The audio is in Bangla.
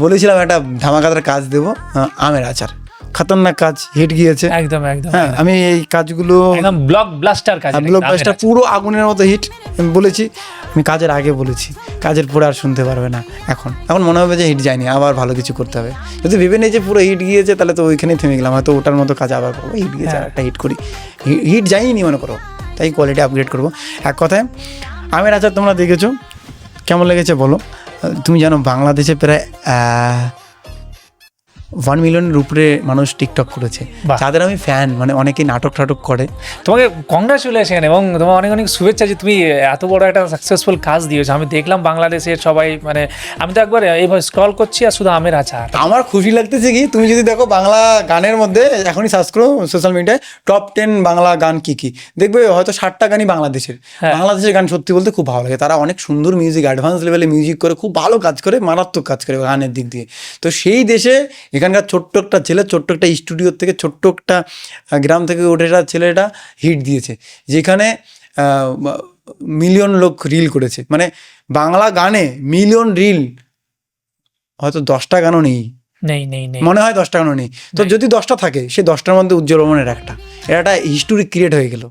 বলেছিলাম একটা ধামাকাদার কাজ দেবো, আমের আচার, খতরনাক কাজ, হিট গিয়েছে একদম একদম হ্যাঁ। আমি এই কাজগুলো একদম ব্লক ব্লাস্টার কাজ, ব্লক বাস্টার পুরো আগুনের মতো হিট আমি বলেছি। আমি কাজের আগে বলেছি, কাজের পরে আর শুনতে পারবে না। এখন মনে হবে যে হিট যায়নি, আবার ভালো কিছু করতে হবে। যদি ভেবে নেই যে পুরো হিট গিয়েছে তাহলে তো ওইখানেই থেমে গেলাম, হয়তো ওটার মতো কাজ আবার করবো। হিট গিয়েছে আর একটা হিট করি, হিট যায়নি মনে করো, তাই কোয়ালিটি আপগ্রেড করবো। এক কথায় আমের আচার তোমরা দেখেছো, কেমন লেগেছে বলো। তুমি জানো বাংলাদেশে প্রায় 1 মিলিয়নের উপরে মানুষ টিকটক করেছে, যাদের আমি ফ্যান, মানে অনেকেই নাটক টাটক করে। তোমাকে কংগ্রাচুলেশন এবং তোমার অনেক অনেক শুভেচ্ছা যে তুমি এত বড় একটা সাকসেসফুল কাজ দিয়েছো। আমি দেখলাম বাংলাদেশের সবাই, মানে আমি তো একবার এইভাবে স্ক্রল করছি আর শুধু আমের আচার। আমার খুশি লাগতেছে কি, তুমি যদি দেখো বাংলা গানের মধ্যে এখনই সার্চ করো সোশ্যাল মিডিয়ায় টপ 10 বাংলা গান কি কি, দেখবে হয়তো 60টা গানই বাংলাদেশের। বাংলাদেশের গান সত্যি বলতে খুব ভালো লাগে, তারা অনেক সুন্দর মিউজিক, অ্যাডভান্স লেভেলে মিউজিক করে, খুব ভালো কাজ করে, মারাত্মক কাজ করে গানের দিক দিয়ে। তো সেই দেশে এখানকার ছোট্ট একটা ছেলে, ছোট্ট একটা স্টুডিওর থেকে, ছোট্ট একটা গ্রাম থেকে উঠে ছেলেটা হিট দিয়েছে, যেখানে মিলিয়ন লোক রিল করেছে। মানে বাংলা গানে মিলিয়ন রিল হয়তো 10টা গানও নেই, মনে হয় 10টা গানও নেই। তো যদি 10টা থাকে, সেই 10টার মধ্যে উজ্জ্বল রমনের একটা, এটা একটা হিস্টোরি ক্রিয়েট হয়ে গেল।